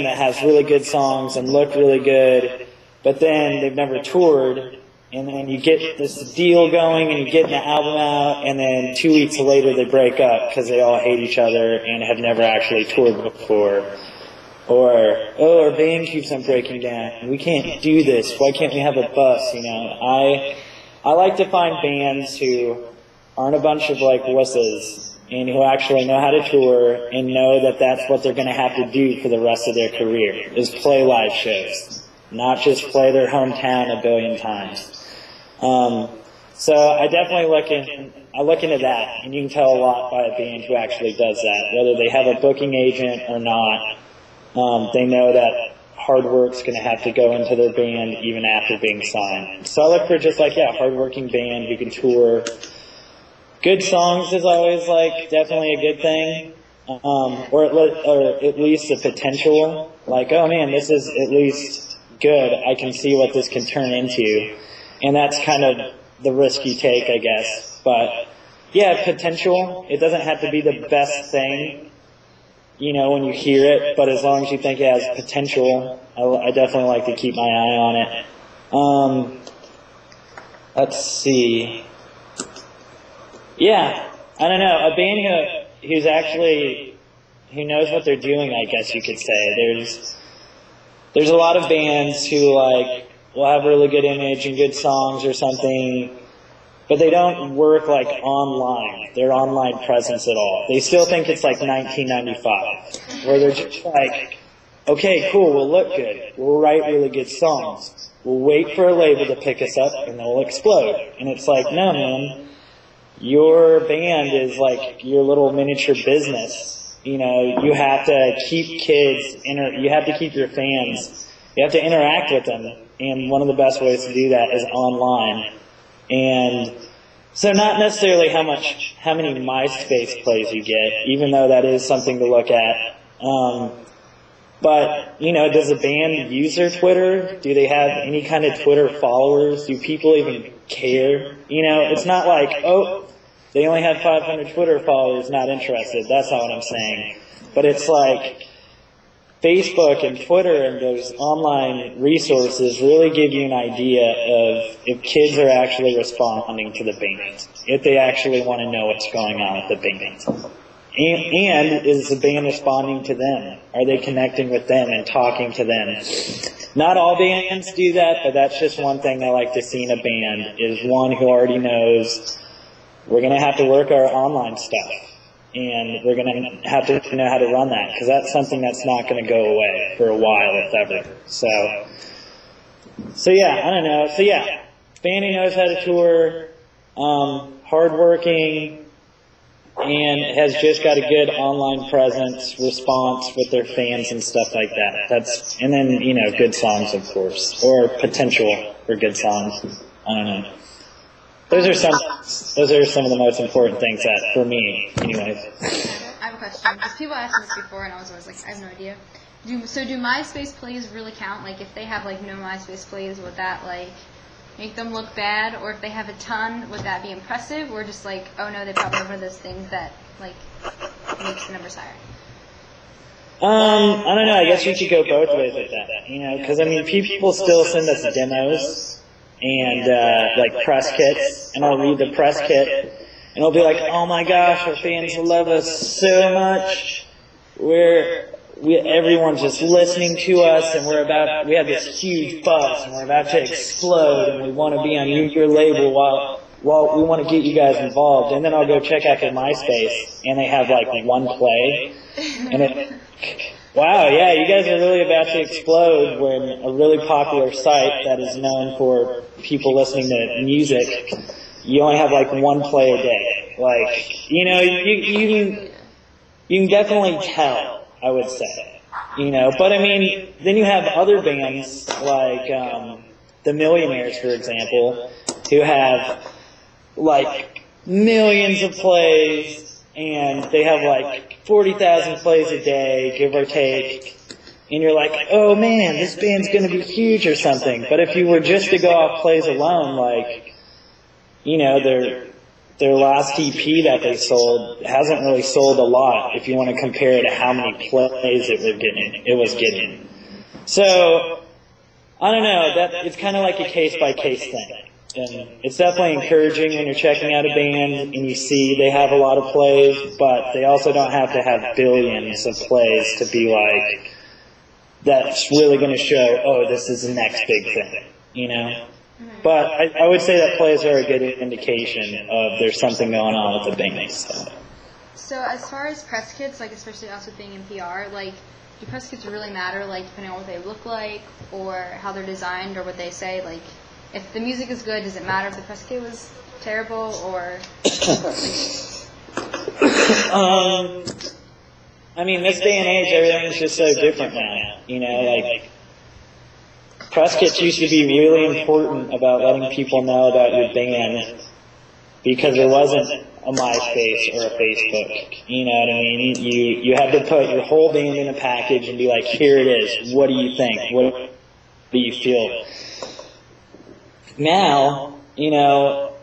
that has really good songs and look really good, but then they've never toured, and then you get this deal going and you get an album out, and then 2 weeks later they break up because they all hate each other and have never actually toured before. Or, oh, our band keeps on breaking down. We can't do this. Why can't we have a bus? You know, I like to find bands who aren't a bunch of like wusses and who actually know how to tour and know that that's what they're going to have to do for the rest of their career, is play live shows, not just play their hometown a billion times. So I definitely look into that, and you can tell a lot by a band who actually does that, whether they have a booking agent or not. They know that hard work's going to have to go into their band even after being signed. So I look for just like, yeah, hard-working band who can tour. Good songs is always like definitely a good thing, or at least the potential. Like, oh man, this is at least good. I can see what this can turn into, and that's kind of the risk you take, I guess. But yeah, potential. It doesn't have to be the best thing, you know, when you hear it, but as long as you think it has potential, I definitely like to keep my eye on it. Let's see. Yeah, I don't know. A band who knows what they're doing, I guess you could say. There's a lot of bands who like will have really good image and good songs or something, but they don't work like online, their online presence at all. They still think it's like 1995, where they're just like, okay, cool, we'll look good, we'll write really good songs, we'll wait for a label to pick us up and then we'll explode. And it's like, no man, your band is like your little miniature business. You know, you have to keep kids, you have to keep your fans, you have to interact with them, and one of the best ways to do that is online. And so not necessarily how many MySpace plays you get, even though that is something to look at. But, you know, does a band use their Twitter? Do they have any kind of Twitter followers? Do people even care? You know, it's not like, oh, they only have 500 Twitter followers, not interested. That's not what I'm saying. But it's like Facebook and Twitter and those online resources really give you an idea of if kids are actually responding to the band, if they actually want to know what's going on with the band. And is the band responding to them? Are they connecting with them and talking to them? Not all bands do that, but that's just one thing I like to see in a band, is one who already knows we're going to have to work our online stuff. And we're going to have to know how to run that, because that's something that's not going to go away for a while, if ever. So yeah, I don't know. So yeah, band who knows how to tour, hardworking, and has just got a good online presence, response with their fans and stuff like that. And then, you know, good songs, of course, or potential for good songs. I don't know. Those are some of the most important things that, for me, anyways. I have a question. Because people asked me this before, and I was always like, I have no idea. So do MySpace plays really count? Like, if they have like no MySpace plays, would that like make them look bad? Or if they have a ton, would that be impressive? Or just like, oh no, they probably have one of those things that like makes the numbers higher? I don't know. I guess you could go both ways with that. You know, because I mean, people still send us demos and like press kits, and I'll read the press kit, and I'll be like, oh my gosh, our fans love us so much. Everyone's just listening to us, and we have this huge buzz, and we're about to explode, and we want to be on your label while we want to get you guys involved. And then I'll go check out their MySpace, and they have like one play, and wow, yeah, you guys are really about to explode when a really popular site that is known for people listening to music, you only have like one play a day. Like, you know, you can definitely tell, I would say. You know, but I mean, then you have other bands like the Millionaires, for example, who have like millions of plays, and they have like 40,000 plays a day, give or take, and you're like, oh man, this band's going to be huge or something. But if you were just to go off plays alone, like, you know, their last EP that they sold hasn't really sold a lot if you want to compare it to how many plays it was getting. So, I don't know, that it's kind of like a case-by-case thing. And it's definitely encouraging when you're checking out a band and you see they have a lot of plays, but they also don't have to have billions of plays to be like, that's really going to show, oh, this is the next big thing, you know? But I would say that plays are a good indication of there's something going on with the band. So as far as press kits, like especially us with being in PR, like do press kits really matter, like depending on what they look like or how they're designed or what they say? Like if the music is good, does it matter if the press kit was terrible or? I mean, this day and age, everything's just so different now. You know, like press kits used to be really important about letting people know about your band because there wasn't a MySpace or a Facebook. You know what I mean? You had to put your whole band in a package and be like, here it is. What do you think? What do you feel? Now, you know,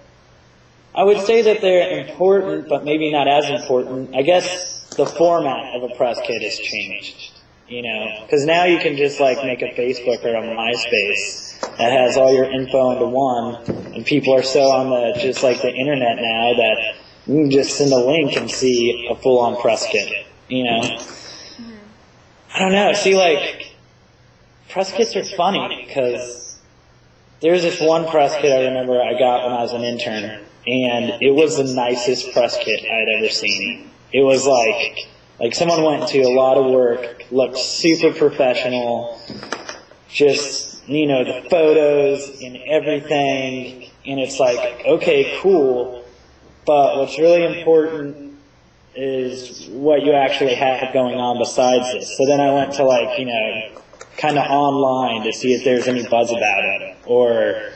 I would say that they're important, but maybe not as important. I guess the format of a press kit has changed. You know, because now you can just like make a Facebook or a MySpace that has all your info into one, and people are so on the just like the internet now that you can just send a link and see a full-on press kit. You know, I don't know. See, like press kits are funny because there's this one press kit I remember I got when I was an intern, and it was the nicest press kit I had ever seen. It was like someone went to a lot of work, looked super professional, just, you know, the photos and everything, and it's like, okay, cool, but what's really important is what you actually have going on besides this. So then I went to like, you know, kind of online to see if there's any buzz about it, or,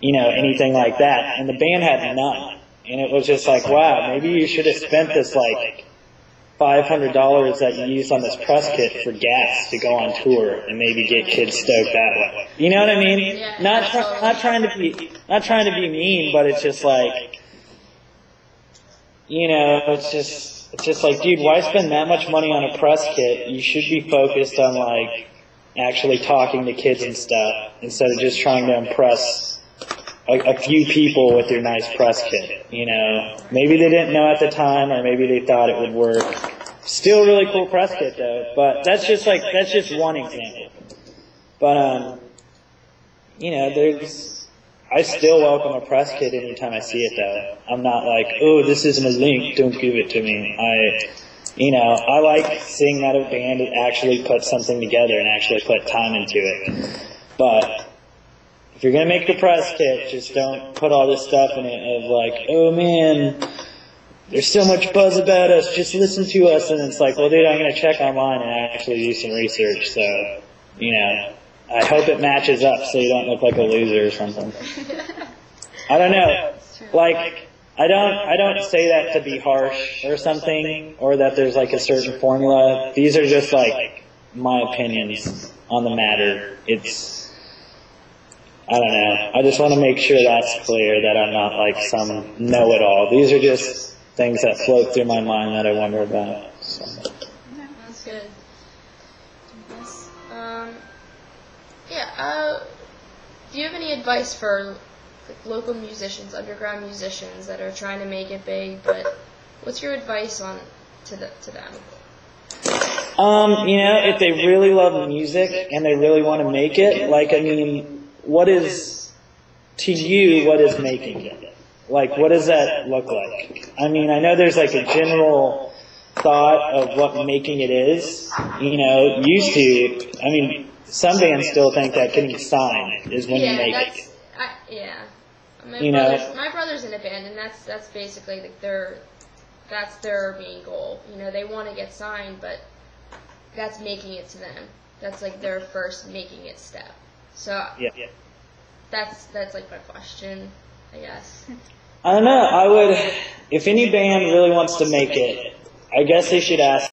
you know, anything like that, and the band had none, and it was just like, wow, maybe you should have spent this like $500 that you use on this press kit for gas to go on tour and maybe get kids stoked that way. You know what I mean? Yeah, not trying to be mean, but it's just like, you know, it's just like, dude, why spend that much money on a press kit? You should be focused on like actually talking to kids and stuff instead of just trying to impress a few people with your nice press kit, you know. Maybe they didn't know at the time, or maybe they thought it would work. Still really cool press kit though, but that's just one example. But, you know, I still welcome a press kit anytime I see it though. I'm not like, oh, this isn't a link, don't give it to me. I like seeing that a band actually put something together and actually put time into it. But if you're going to make the press kit, just don't put all this stuff in it of like, oh man, there's so much buzz about us, just listen to us. And it's like, well dude, I'm going to check online and actually do some research. So, you know, I hope it matches up so you don't look like a loser or something. I don't know. Like, I don't say that to be harsh or something, or that there's like a certain formula. These are just like my opinions on the matter. I don't know. I just want to make sure that's clear, that I'm not like some know-it-all. These are just things that float through my mind that I wonder about. So. Yeah, that's good. Yes. Do you have any advice for like, local musicians, underground musicians that are trying to make it big? But what's your advice to them? You know, if they really love music and they really want to make it, like, I mean, what is making it? Like, what does that look like? I mean, I know there's like a general thought of what making it is. You know, used to, I mean, some bands still think that getting signed is when you make it. My brother's in a band, and that's basically like that's their main goal. You know, they want to get signed, but that's making it to them. That's like their first making it step. So that's like my question, I guess. I don't know. I would, if any band really wants to make it, I guess they should ask